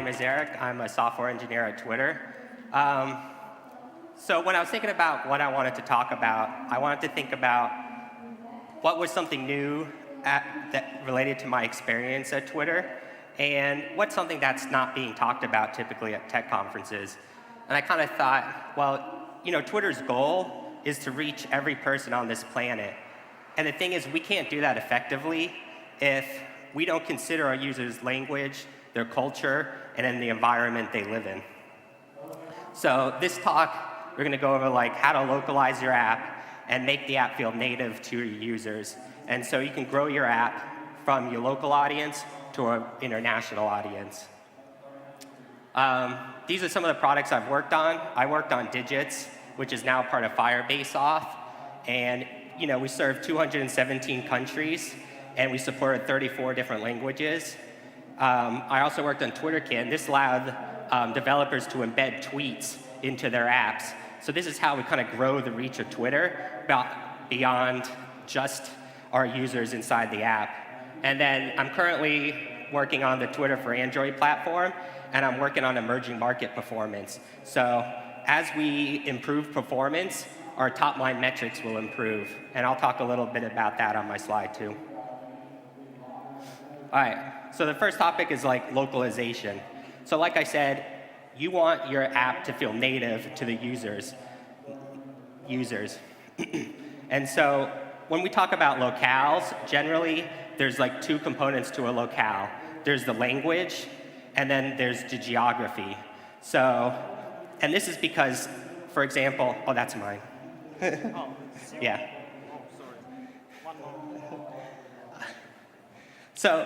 name is Eric. I'm a software engineer at Twitter. So when I was thinking about what I wanted to talk about, I wanted to think about what was something new that related to my experience at Twitter, and what's something that's not being talked about typically at tech conferences. And I kind of thought, well, Twitter's goal is to reach every person on this planet. And the thing is, we can't do that effectively if we don't consider our users' language, their culture, and then the environment they live in. So this talk, we're going to go over how to localize your app and make the app feel native to your users. And so you can grow your app from your local audience to an international audience. These are some of the products I've worked on. I worked on Digits, which is now part of Firebase Auth. And we serve 217 countries, and we supported 34 different languages. I also worked on TwitterKit, and this allowed developers to embed tweets into their apps. So this is how we kind of grow the reach of Twitter beyond just our users inside the app. And then I'm currently working on the Twitter for Android platform, and I'm working on emerging market performance. So as we improve performance, our top-line metrics will improve. And I'll talk a little bit about that on my slide, too. All right, so the first topic is localization. So like I said, you want your app to feel native to the users. And so when we talk about locales, generally, there's two components to a locale. There's the language, and then there's the geography. So, and this is because, for example, oh, that's mine. Yeah. Oh, sorry. One more. So,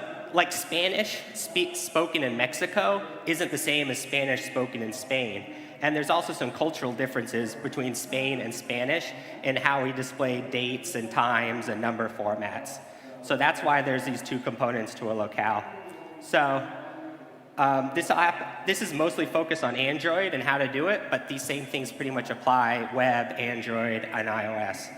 Spanish spoken in Mexico isn't the same as Spanish spoken in Spain. And there's also some cultural differences between Spain and Spanish in how we display dates and times and number formats. So that's why there's these two components to a locale. So this is mostly focused on Android and how to do it, but these same things pretty much apply web, Android, and iOS.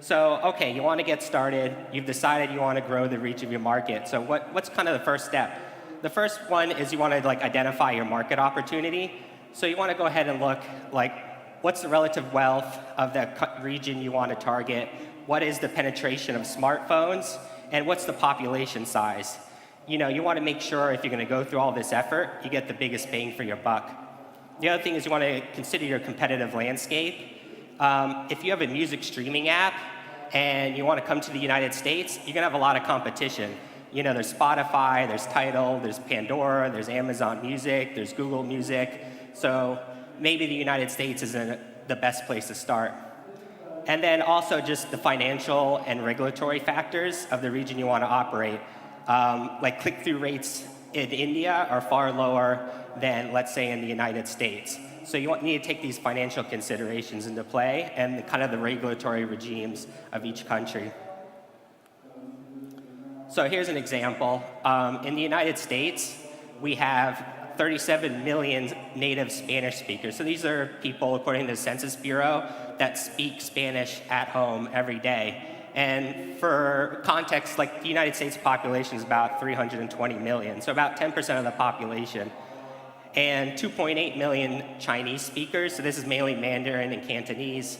So, OK, you want to get started. You've decided you want to grow the reach of your market. So what's kind of the first step? The first one is you want to identify your market opportunity. So you want to go ahead and look what's the relative wealth of the region you want to target? What is the penetration of smartphones? And what's the population size? You want to make sure if you're going to go through all this effort, you get the biggest bang for your buck. The other thing is you want to consider your competitive landscape. If you have a music streaming app and you want to come to the United States, you're going to have a lot of competition. There's Spotify, there's Tidal, there's Pandora, there's Amazon Music, there's Google Music. So maybe the United States isn't the best place to start. And then also just the financial and regulatory factors of the region you want to operate. Click-through rates in India are far lower than, let's say, in the United States. So you need to take these financial considerations into play and kind of the regulatory regimes of each country. So here's an example. In the United States, we have 37 million native Spanish speakers. So these are people, according to the Census Bureau, that speak Spanish at home every day. And for context, the United States population is about 320 million, so about 10% of the population. And 2.8 million Chinese speakers, so this is mainly Mandarin and Cantonese.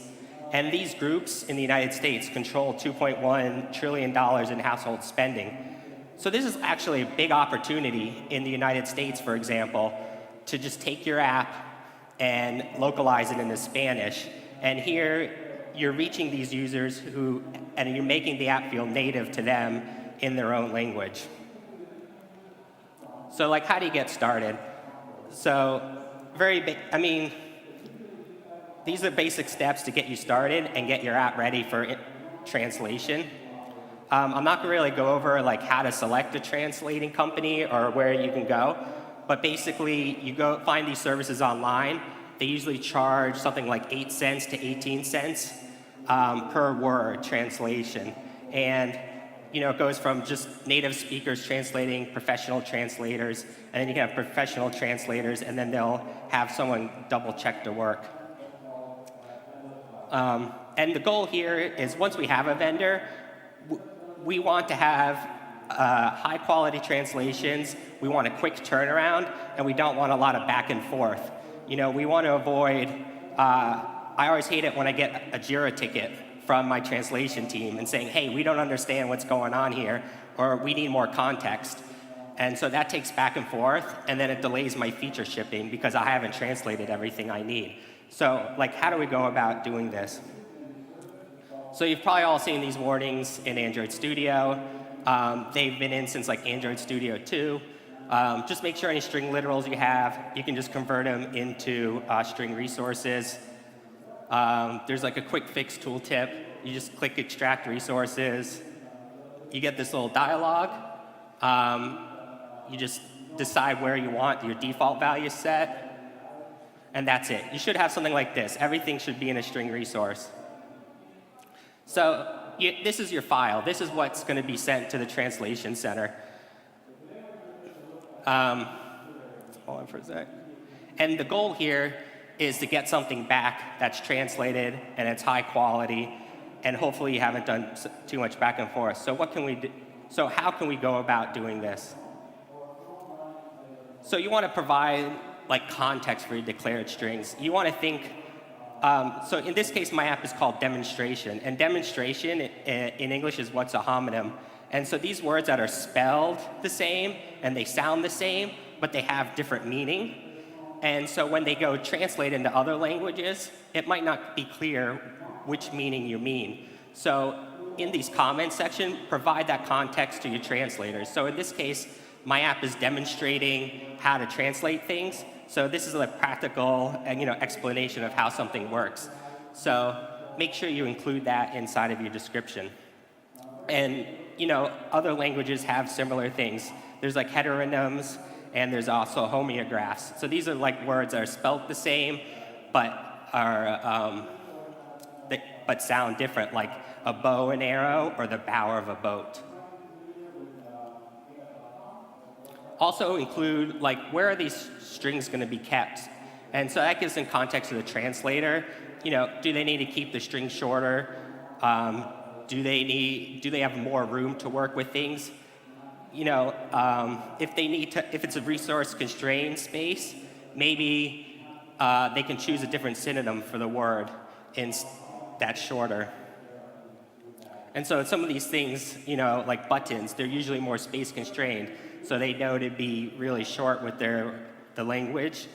And these groups in the United States control $2.1 trillion in household spending. So this is actually a big opportunity in the United States, for example, to just take your app and localize it into Spanish. And here, you're reaching these users and you're making the app feel native to them in their own language. So how do you get started? So these are basic steps to get you started and get your app ready for translation. I'm not going to really go over how to select a translating company or where you can go, but basically you go find these services online. They usually charge something like 8 cents to 18 cents per word translation, and it goes from just native speakers translating, professional translators, and then you can have professional translators, and then they'll have someone double check their work. And the goal here is once we have a vendor, we want to have high quality translations, we want a quick turnaround, and we don't want a lot of back and forth. We want to avoid, I always hate it when I get a JIRA ticket from my translation team and saying, hey, we don't understand what's going on here, or we need more context. And so that takes back and forth, and then it delays my feature shipping because I haven't translated everything I need. So how do we go about doing this? So you've probably all seen these warnings in Android Studio. They've been in since Android Studio 2. Just make sure any string literals you have, you can just convert them into string resources. There's a quick fix tooltip. You just click extract resources. You get this little dialog. You just decide where you want your default value set, and that's it. You should have something like this. Everything should be in a string resource. So this is your file. This is what's going to be sent to the translation center. Hold on for a sec. And the goal here is to get something back that's translated and it's high quality, and hopefully you haven't done too much back and forth. So what can we do? So how can we go about doing this? So you want to provide context for your declared strings. You want to think, so in this case, my app is called demonstration. And demonstration in English is what's a homonym. And so these words that are spelled the same and they sound the same, but they have different meaning. And so when they go translate into other languages, it might not be clear which meaning you mean. So in these comments section, provide that context to your translators. So in this case, my app is demonstrating how to translate things. So this is a practical explanation of how something works. So make sure you include that inside of your description. And other languages have similar things. There's heteronyms, and there's also homeographs. So these are words that are spelt the same, but are but sound different, like a bow and arrow or the bow of a boat. Also include where are these strings going to be kept, and so that gives some context to the translator. Do they need to keep the string shorter? Do they have more room to work with things? If they need to, if it's a resource constrained space, maybe they can choose a different synonym for the word that's shorter. And so some of these things, like buttons, they're usually more space constrained, so they know to be really short with the language.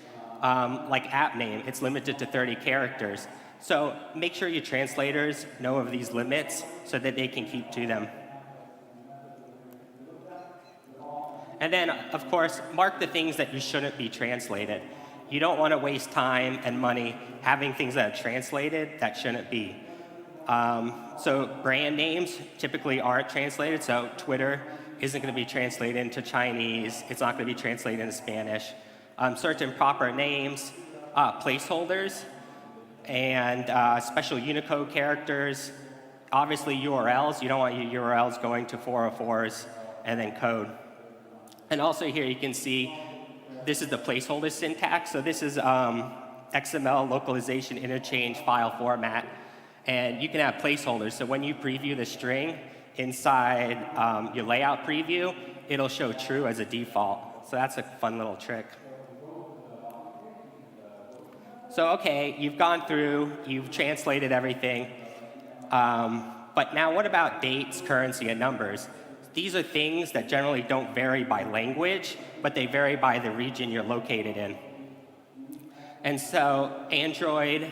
Like app name, it's limited to 30 characters. So make sure your translators know of these limits so that they can keep to them. And then, of course, mark the things that you shouldn't be translated. You don't want to waste time and money having things that are translated that shouldn't be. So brand names typically aren't translated. So Twitter isn't going to be translated into Chinese. It's not going to be translated into Spanish. Certain proper names, placeholders, and special Unicode characters. Obviously, URLs. You don't want your URLs going to 404s and then code. And also here you can see this is the placeholder syntax. So this is XML localization interchange file format. And you can have placeholders. So when you preview the string inside your layout preview, it'll show true as a default. So that's a fun little trick. So OK, you've gone through, you've translated everything. But now what about dates, currency, and numbers? These are things that generally don't vary by language, but they vary by the region you're located in. And so Android,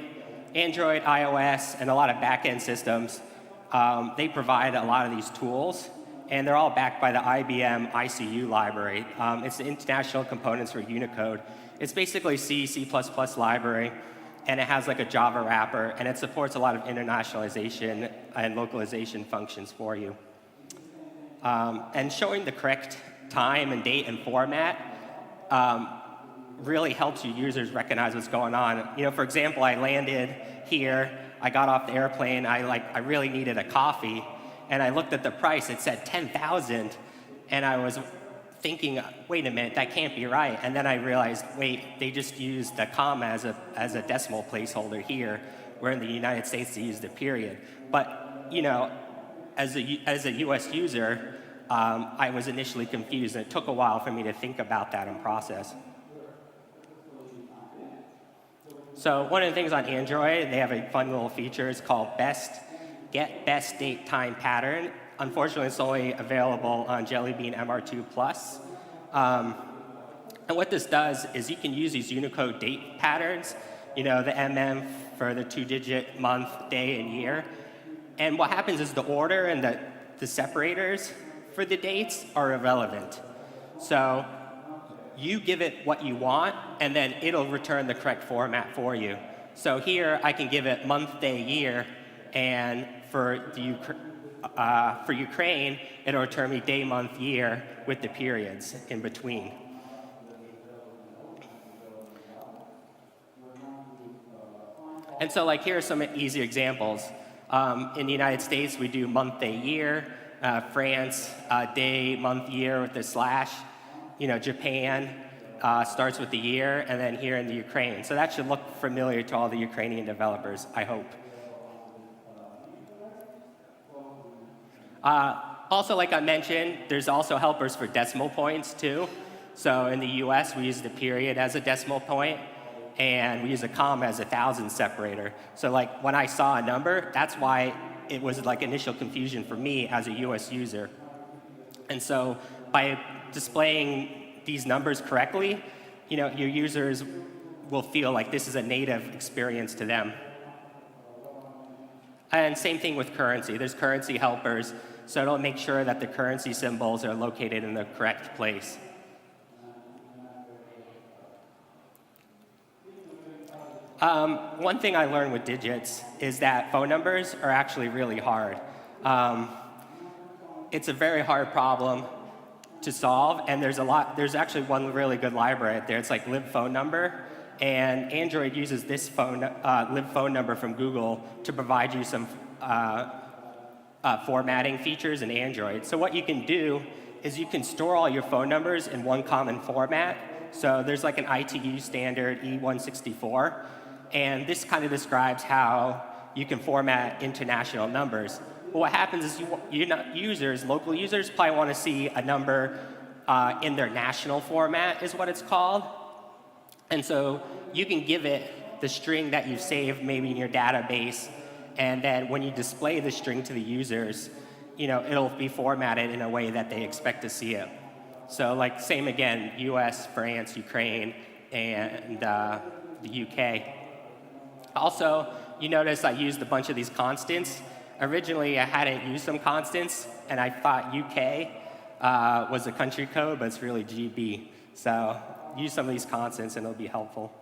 iOS, and a lot of back-end systems, they provide a lot of these tools, and they're all backed by the IBM ICU library. It's the International Components for Unicode. It's basically C++ library, and it has a Java wrapper, and it supports a lot of internationalization and localization functions for you. And showing the correct time and date and format really helps your users recognize what's going on. For example, I landed here, I got off the airplane, I really needed a coffee, and I looked at the price, it said 10,000, and I was thinking, wait a minute, that can't be right. And then I realized, wait, they just used the comma as a decimal placeholder here, where in the United States they used a period. But as a US user, I was initially confused, and it took a while for me to think about that and process. So one of the things on Android, they have a fun little feature. It's called Get Best DateTime Pattern. Unfortunately, it's only available on Jelly Bean MR2 Plus. And what this does is you can use these Unicode date patterns, the MM for the 2-digit month, day, and year. And what happens is the order and the separators for the dates are irrelevant. So you give it what you want, and then it'll return the correct format for you. So here, I can give it month, day, year, and for Ukraine, it'll return me day, month, year with the periods in between. And so here are some easy examples. In the United States, we do month, day, year. France, day, month, year with the slash. Japan starts with the year, and then here in the Ukraine. So that should look familiar to all the Ukrainian developers, I hope. Also, like I mentioned, there's also helpers for decimal points, too. So in the US, we use the period as a decimal point, and we use a comma as a 1,000 separator. So when I saw a number, that's why it was initial confusion for me as a US user. And so by displaying these numbers correctly, your users will feel like this is a native experience to them. And same thing with currency. There's currency helpers, so it'll make sure that the currency symbols are located in the correct place. One thing I learned with digits is that phone numbers are actually really hard. It's a very hard problem to solve, and there's actually one really good library out there. It's like lib phone number, and Android uses this lib phone number from Google to provide you some formatting features in Android. So what you can do is you can store all your phone numbers in one common format. So there's an ITU standard E164, and this kind of describes how you can format international numbers. But what happens is local users probably want to see a number in their national format, is what it's called. And so you can give it the string that you've saved maybe in your database, and then when you display the string to the users, it'll be formatted in a way that they expect to see it. So same again, US, France, Ukraine, and the UK. Also, you notice I used a bunch of these constants. Originally, I hadn't used some constants, and I thought UK was a country code, but it's really GB. So use some of these constants, and it'll be helpful.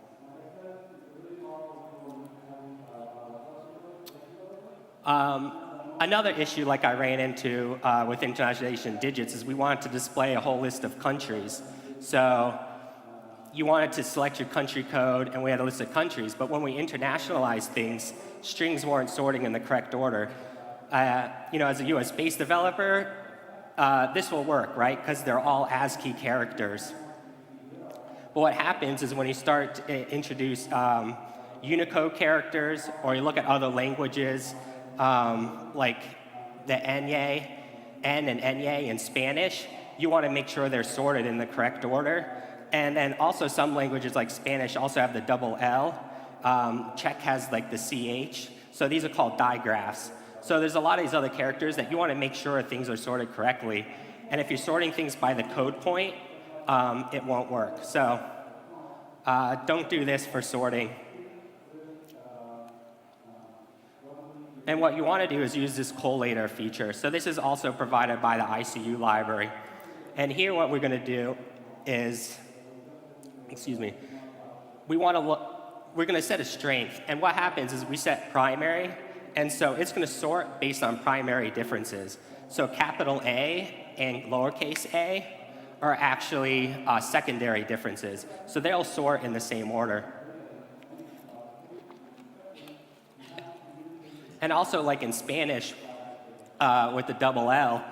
Another issue I ran into with internationalization digits is we wanted to display a whole list of countries. So you wanted to select your country code, and we had a list of countries. But when we internationalized things, strings weren't sorting in the correct order. As a US-based developer, this will work, right? Because they're all ASCII characters. But what happens is when you start to introduce Unicode characters, or you look at other languages, like the N and Enye in Spanish, you want to make sure they're sorted in the correct order. And then also some languages like Spanish also have the double L. Czech has the CH. So these are called digraphs. So there's a lot of these other characters that you want to make sure things are sorted correctly. And if you're sorting things by the code point, it won't work. So don't do this for sorting. And what you want to do is use this collator feature. So this is also provided by the ICU library. And here what we're going to do is, we're going to set a strength. And what happens is we set primary. And so it's going to sort based on primary differences. So capital A and lowercase a are actually secondary differences. So they'll sort in the same order. And also, like in Spanish, with the double L,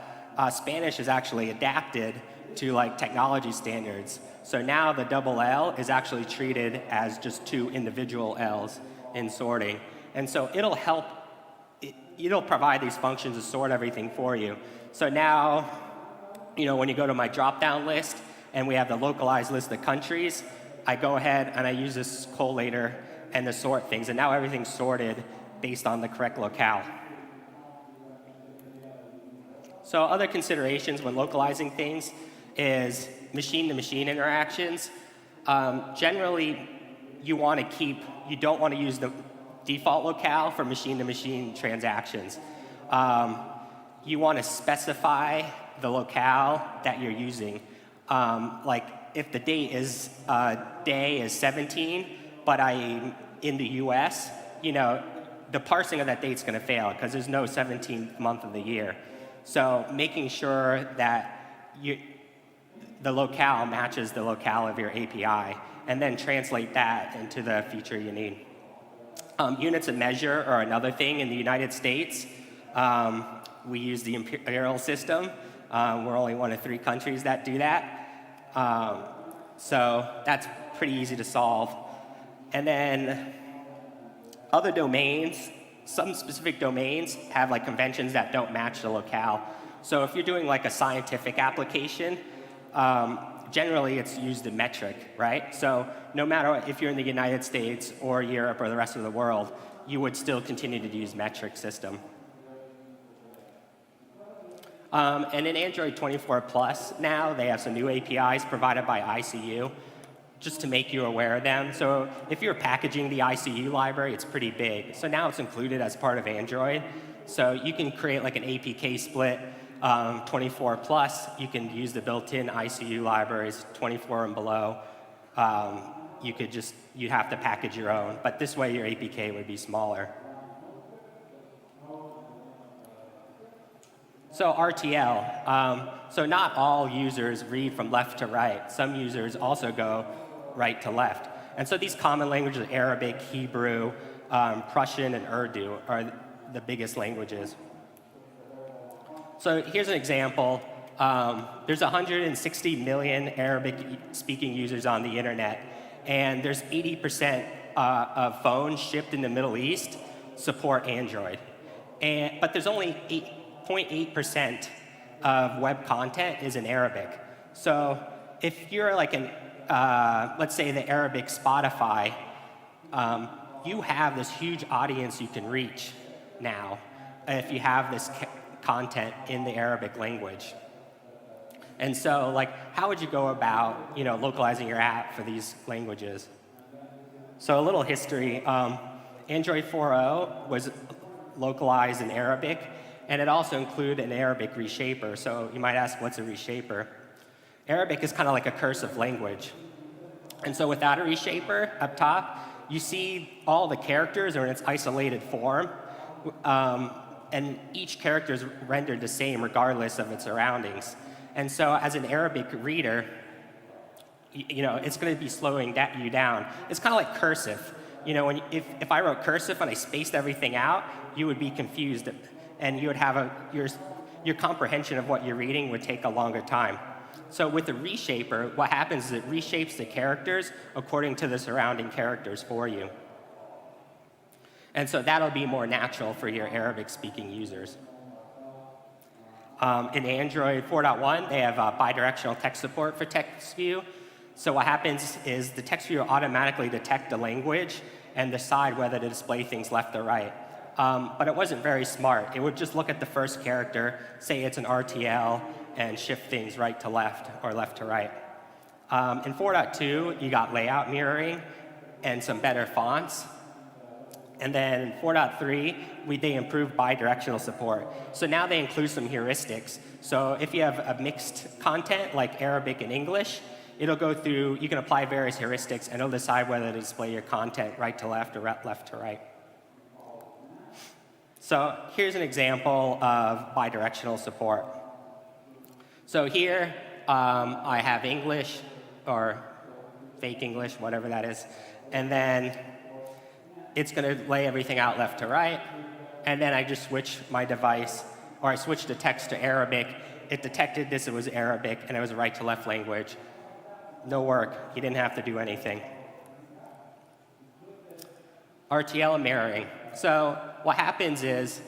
Spanish is actually adapted to technology standards. So now the double L is actually treated as just two individual L's in sorting. And so it'll provide these functions to sort everything for you. So now when you go to my drop-down list and we have the localized list of countries, I go ahead and I use this collator and to sort things. And now everything's sorted based on the correct locale. So other considerations when localizing things is machine-to-machine interactions. Generally, you don't want to use the default locale for machine-to-machine transactions. You want to specify the locale that you're using. Like if the day is 17, but I'm in the US, the parsing of that date's going to fail because there's no 17th month of the year. So making sure that the locale matches the locale of your API, and then translate that into the feature you need. Units of measure are another thing in the United States. We use the imperial system. We're only one of 3 countries that do that. So that's pretty easy to solve. And then other domains, some specific domains have like conventions that don't match the locale. So if you're doing like a scientific application, generally it's used in metric, right? So no matter if you're in the United States or Europe or the rest of the world, you would still continue to use metric system. And in Android 24 Plus now, they have some new APIs provided by ICU, just to make you aware of them. So if you're packaging the ICU library, it's pretty big. So now it's included as part of Android. So you can create like an APK split 24 Plus. You can use the built-in ICU libraries, 24 and below. You'd have to package your own. But this way, your APK would be smaller. So RTL. So not all users read from left to right. Some users also go right to left. And so these common languages, Arabic, Hebrew, Prussian, and Urdu, are the biggest languages. So here's an example. There's 160 million Arabic-speaking users on the internet, and there's 80% of phones shipped in the Middle East support Android. But there's only 0.8% of web content is in Arabic. So if you're like let's say the Arabic Spotify, you have this huge audience you can reach now if you have this content in the Arabic language. And so, like, how would you go about, localizing your app for these languages? So a little history. Android 4.0 was localized in Arabic, and it also included an Arabic reshaper. So you might ask, what's a reshaper? Arabic is kind of like a cursive language. And so without a reshaper up top, you see all the characters are in its isolated form. And each character is rendered the same regardless of its surroundings. And so as an Arabic reader, it's going to be slowing you down. It's kind of like cursive. If I wrote cursive and I spaced everything out, you would be confused, and you would have your comprehension of what you're reading would take a longer time. So with the reshaper, what happens is it reshapes the characters according to the surrounding characters for you. And so that'll be more natural for your Arabic-speaking users. In Android 4.1, they have bidirectional text support for text view. So what happens is the text view will automatically detect the language and decide whether to display things left or right. But it wasn't very smart. It would just look at the first character, say it's an RTL, and shift things right to left or left to right. In 4.2, you got layout mirroring and some better fonts. And then 4.3, they improved bidirectional support. So now they include some heuristics. So if you have a mixed content, like Arabic and English, it'll go through, you can apply various heuristics, and it'll decide whether to display your content right to left or left to right. So here's an example of bidirectional support. So here, I have English, or fake English, whatever that is. And then it's going to lay everything out left to right. And then I just switch my device, or I switched the text to Arabic. It detected this, it was Arabic, and it was a right to left language. No work. You didn't have to do anything. RTL mirroring. So what happens is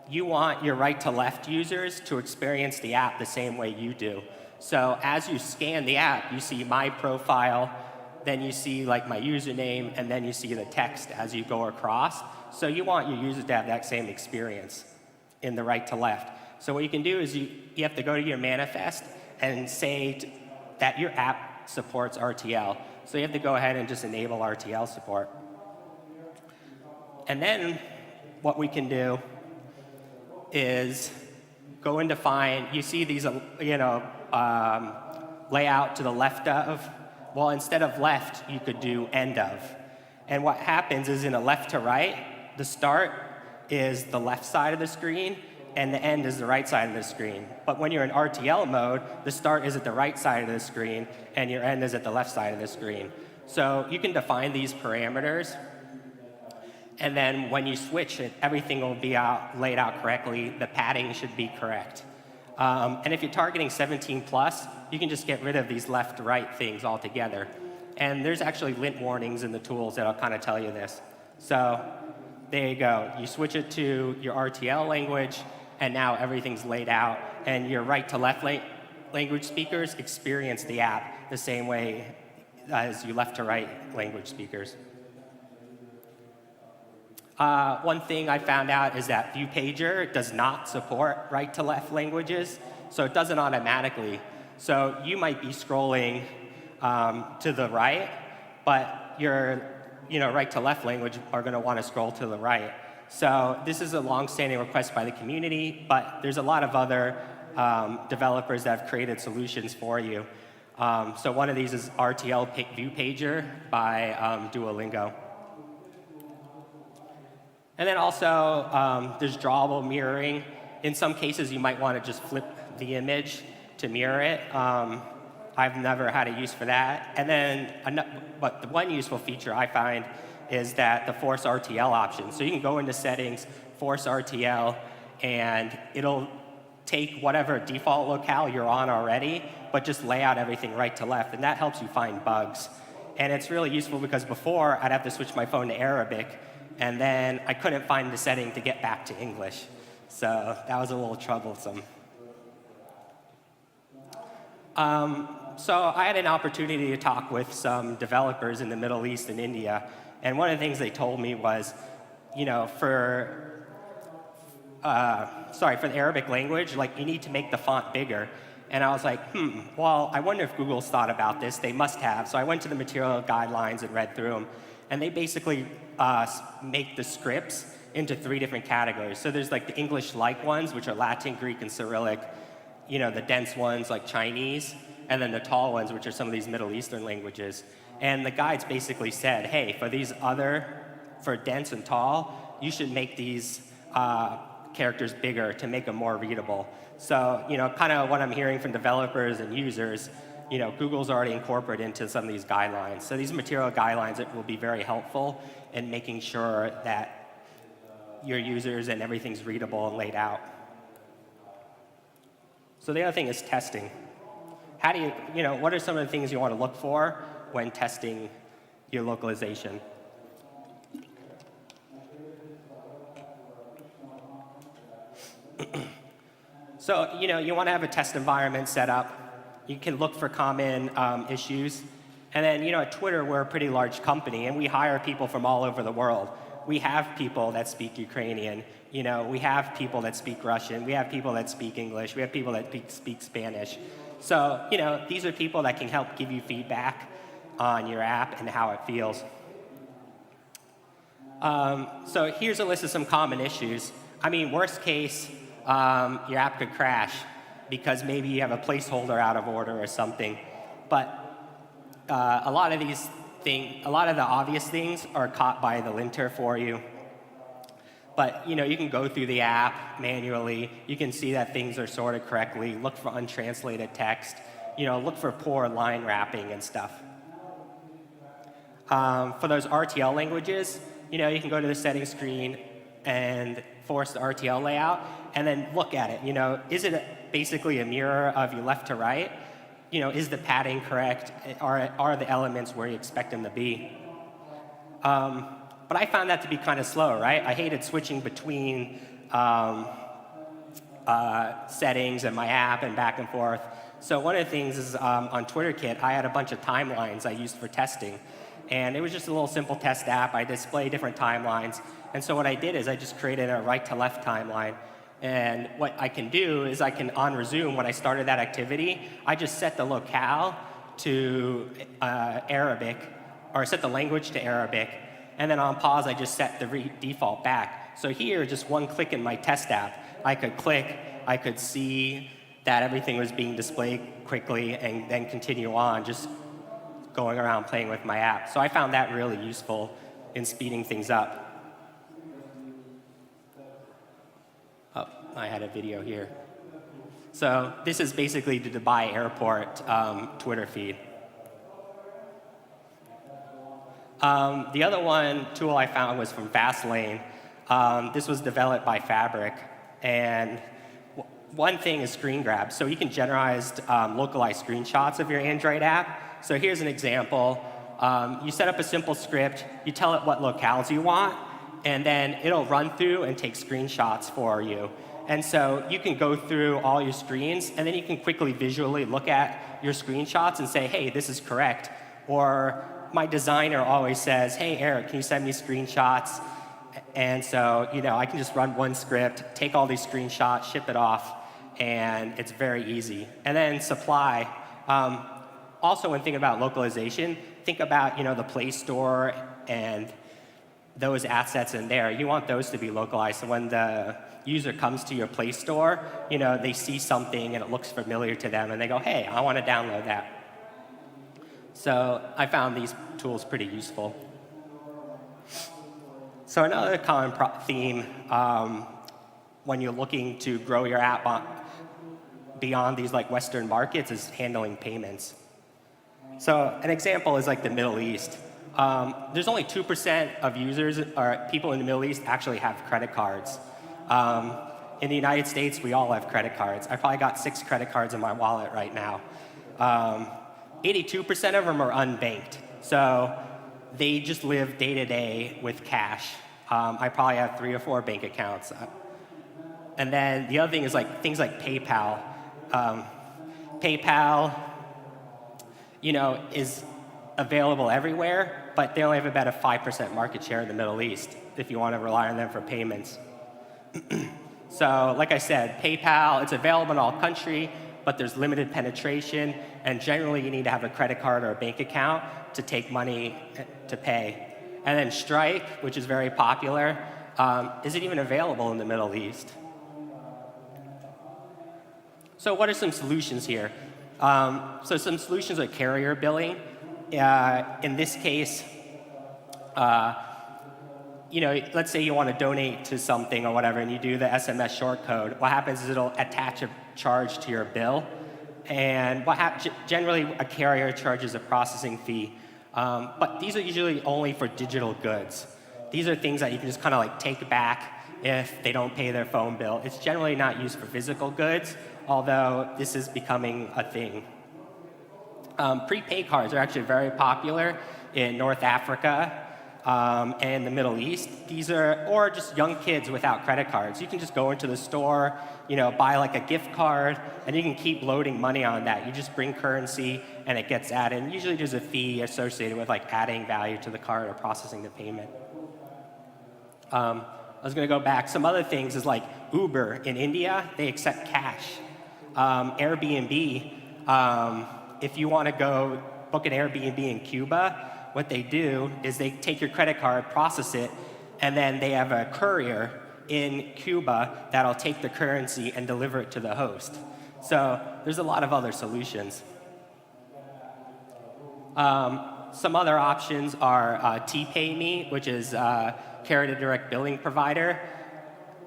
you want your right to left users to experience the app the same way you do. So as you scan the app, you see my profile, then you see like my username, and then you see the text as you go across. So you want your users to have that same experience in the right to left. So what you can do is you have to go to your manifest and say that your app supports RTL. So you have to go ahead and just enable RTL support. And then what we can do is go and define, you see these, layout to the left of. Well, instead of left, you could do end of. And what happens is in a left to right, the start is the left side of the screen, and the end is the right side of the screen. But when you're in RTL mode, the start is at the right side of the screen, and your end is at the left side of the screen. So you can define these parameters, and then when you switch it, everything will be laid out correctly. The padding should be correct. And if you're targeting 17 plus, you can just get rid of these left-right things altogether. And there's actually lint warnings in the tools that'll kind of tell you this. So there you go. You switch it to your RTL language, and now everything's laid out. And your right to left language speakers experience the app the same way as your left to right language speakers. One thing I found out is that ViewPager does not support right to left languages, so it doesn't automatically. So you might be scrolling to the right, but your right to left language are going to want to scroll to the right. So this is a long-standing request by the community, but there's a lot of other developers that have created solutions for you. So one of these is RTL ViewPager by Duolingo. And then also, there's drawable mirroring. In some cases, you might want to just flip the image to mirror it. I've never had a use for that. And then, but the one useful feature I find is that the force RTL option. So you can go into settings, force RTL, and it'll take whatever default locale you're on already, but just lay out everything right to left. And that helps you find bugs. And it's really useful because before, I'd have to switch my phone to Arabic, and then I couldn't find the setting to get back to English. So that was a little troublesome. So I had an opportunity to talk with some developers in the Middle East and India. And one of the things they told me was, for the Arabic language, like you need to make the font bigger. And I was like, well, I wonder if Google's thought about this. They must have. So I went to the material guidelines and read through them. And they basically make the scripts into 3 different categories. So there's like the English-like ones, which are Latin, Greek, and Cyrillic. The dense ones like Chinese, and then the tall ones, which are some of these Middle Eastern languages. And the guides basically said, hey, for dense and tall, you should make these characters bigger to make them more readable. So, kind of what I'm hearing from developers and users, Google's already incorporated into some of these guidelines. So these material guidelines will be very helpful in making sure that your users and everything's readable and laid out. So the other thing is testing. How do what are some of the things you want to look for when testing your localization? So, you want to have a test environment set up. You can look for common issues. And then, at Twitter, we're a pretty large company, and we hire people from all over the world. We have people that speak Ukrainian. We have people that speak Russian. We have people that speak English. We have people that speak Spanish. So, these are people that can help give you feedback on your app and how it feels. So here's a list of some common issues. Worst case, your app could crash because maybe you have a placeholder out of order or something. But a lot of the obvious things are caught by the linter for you. But you can go through the app manually. You can see that things are sorted correctly. Look for untranslated text. Look for poor line wrapping and stuff. For those RTL languages, you can go to the settings screen and force the RTL layout, and then look at it. Is it basically a mirror of your left to right? Is the padding correct? Are the elements where you expect them to be? But I found that to be kind of slow, right? I hated switching between settings and my app and back and forth. So one of the things is on TwitterKit, I had a bunch of timelines I used for testing. And it was just a little simple test app. I display different timelines. And so what I did is I just created a right to left timeline. And what I can do is I can, on resume, when I started that activity, I just set the locale to Arabic, or set the language to Arabic. And then on pause, I just set the default back. So here, just one click in my test app, I could click, I could see that everything was being displayed quickly, and then continue on, just going around playing with my app. So I found that really useful in speeding things up. Oh, I had a video here. So this is basically the Dubai airport Twitter feed. The other tool I found was from Fastlane. This was developed by Fabric. And one thing is screen grab. So you can generate localized screenshots of your Android app. So here's an example. You set up a simple script. You tell it what locales you want. And then it'll run through and take screenshots for you. And so you can go through all your screens, and then you can quickly visually look at your screenshots and say, hey, this is correct. Or my designer always says, hey, Eric, can you send me screenshots? And so I can just run one script, take all these screenshots, ship it off, and it's very easy. And then supply. Also, when thinking about localization, think about the Play Store and those assets in there. You want those to be localized. So when the user comes to your Play Store, they see something and it looks familiar to them, and they go, hey, I want to download that. So I found these tools pretty useful. So another common theme when you're looking to grow your app beyond these Western markets is handling payments. So an example is the Middle East. There's only 2% of users or people in the Middle East actually have credit cards. In the United States, we all have credit cards. I probably got 6 credit cards in my wallet right now. 82% of them are unbanked. So they just live day to day with cash. I probably have 3 or 4 bank accounts. And then the other thing is things like PayPal. PayPal, is available everywhere, but they only have about a 5% market share in the Middle East if you want to rely on them for payments. So like I said, PayPal, it's available in all countries, but there's limited penetration, and generally you need to have a credit card or a bank account to take money to pay. And then Stripe, which is very popular, isn't even available in the Middle East. So what are some solutions here? So some solutions are carrier billing. In this case, let's say you want to donate to something or whatever, and you do the SMS short code. What happens is it'll attach a charge to your bill. And generally, a carrier charges a processing fee. But these are usually only for digital goods. These are things that you can just kind of take back if they don't pay their phone bill. It's generally not used for physical goods, although this is becoming a thing. Prepaid cards are actually very popular in North Africa and the Middle East. These are, or just young kids without credit cards. You can just go into the store, buy a gift card, and you can keep loading money on that. You just bring currency, and it gets added. And usually there's a fee associated with adding value to the card or processing the payment. I was going to go back. Some other things is Uber in India, they accept cash. Airbnb, if you want to go book an Airbnb in Cuba, what they do is they take your credit card, process it, and then they have a courier in Cuba that'll take the currency and deliver it to the host. So there's a lot of other solutions. Some other options are TPayMe, which is carrier direct billing provider.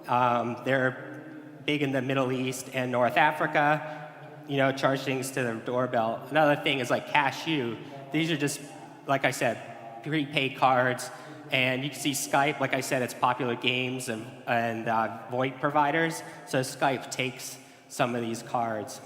They're big in the Middle East and North Africa. Charge things to the doorbell. Another thing is Cashew. These are just, like I said, prepaid cards. And you can see Skype, like I said, it's popular games and VoIP providers. So Skype takes some of these cards.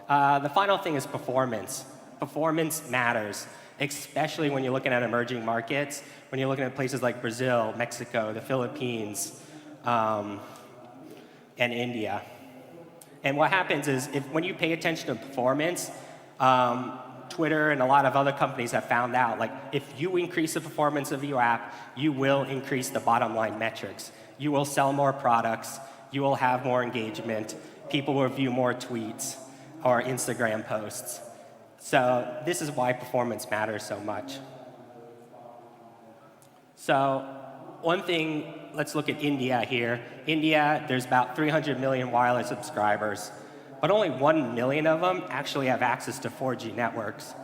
The final thing is performance. Performance matters. especially when you're looking at emerging markets, when you're looking at places like Brazil, Mexico, the Philippines, and India. And what happens is when you pay attention to performance, Twitter and a lot of other companies have found out, like, if you increase the performance of your app, you will increase the bottom line metrics. You will sell more products, you will have more engagement, people will view more tweets or Instagram posts. So this is why performance matters so much. So one thing, let's look at India here. India, there's about 300 million wireless subscribers, but only 1 million of them actually have access to 4G networks.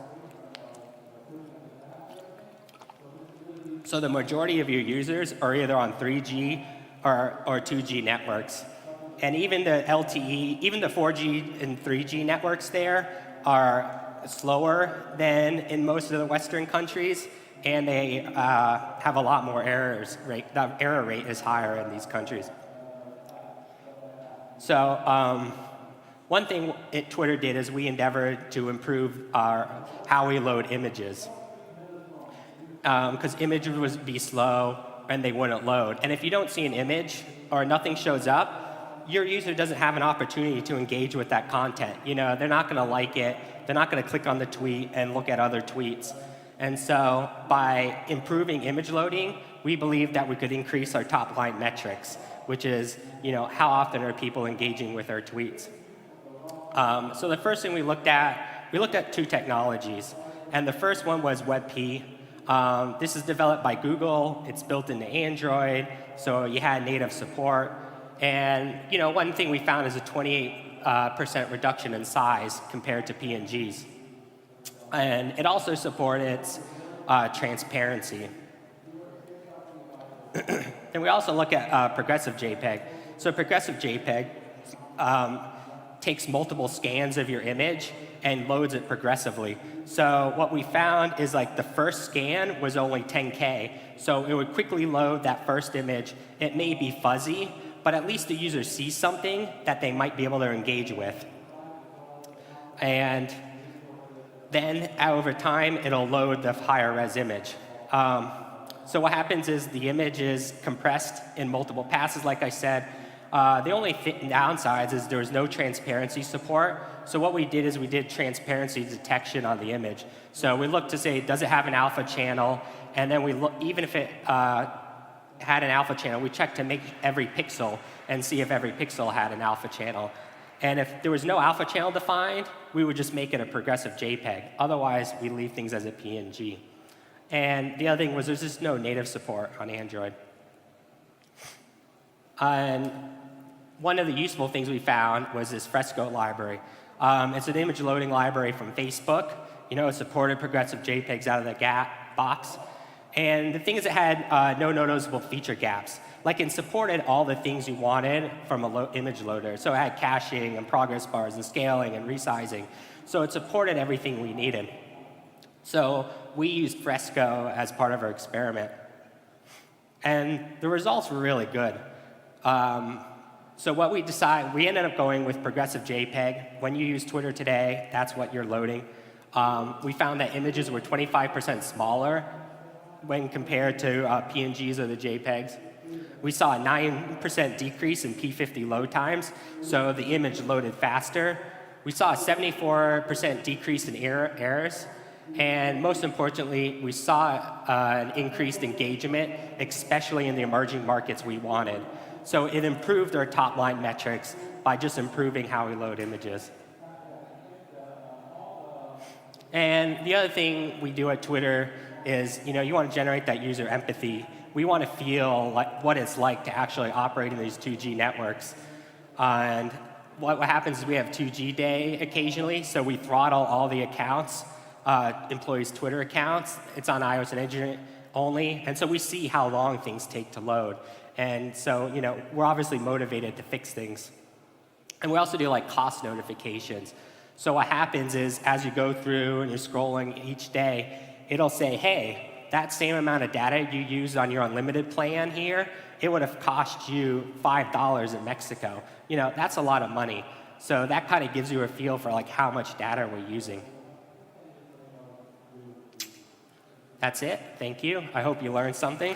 So the majority of your users are either on 3G or 2G networks. And even the LTE, even the 4G and 3G networks there are slower than in most of the Western countries, and they have a lot more errors. The error rate is higher in these countries. So one thing Twitter did is we endeavored to improve how we load images. Because images would be slow and they wouldn't load. And if you don't see an image or nothing shows up, your user doesn't have an opportunity to engage with that content. You know, they're not going to like it. They're not going to click on the tweet and look at other tweets. And so by improving image loading, we believe that we could increase our top line metrics, which is, you know, how often are people engaging with our tweets. So the first thing we looked at two technologies. And the first one was WebP. This is developed by Google. It's built into Android, so you had native support. And you know, one thing we found is a 28% reduction in size compared to PNGs. And it also supported transparency. And we also look at progressive JPEG. So progressive JPEG takes multiple scans of your image and loads it progressively. So what we found is, like, the first scan was only 10K. So it would quickly load that first image. It may be fuzzy, but at least the user sees something that they might be able to engage with. And then over time, it'll load the higher res image. So what happens is the image is compressed in multiple passes, like I said. The only downsides is there was no transparency support. So what we did is we did transparency detection on the image. So we looked to say, does it have an alpha channel? And then we look, even if it had an alpha channel, we checked to make every pixel and see if every pixel had an alpha channel. And if there was no alpha channel defined, we would just make it a progressive JPEG. Otherwise, we leave things as a PNG. And the other thing was there's just no native support on Android. And one of the useful things we found was this Fresco library. It's an image loading library from Facebook. You know, it supported progressive JPEGs out of the box. And the thing is, it had no noticeable feature gaps. Like, it supported all the things you wanted from an image loader. So it had caching and progress bars and scaling and resizing. So it supported everything we needed. So we used Fresco as part of our experiment. And the results were really good. So what we ended up going with progressive JPEG. When you use Twitter today, that's what you're loading. We found that images were 25% smaller when compared to PNGs or the JPEGs. We saw a 9% decrease in P50 load times, so the image loaded faster. We saw a 74% decrease in errors. And most importantly, we saw an increased engagement, especially in the emerging markets we wanted. So it improved our top-line metrics by just improving how we load images. And the other thing we do at Twitter is, you know, you want to generate that user empathy. We want to feel like what it's like to actually operate in these 2G networks. And what happens is we have 2G day occasionally, so we throttle all the accounts, employees' Twitter accounts. It's on iOS and Android only, and so we see how long things take to load. And so, you know, we're obviously motivated to fix things. And we also do, like, cost notifications. So what happens is, as you go through and you're scrolling each day, it'll say, hey, that same amount of data you used on your unlimited plan here, it would have cost you $5 in Mexico. You know, that's a lot of money. So that kind of gives you a feel for, like, how much data we're using. That's it. Thank you. I hope you learned something.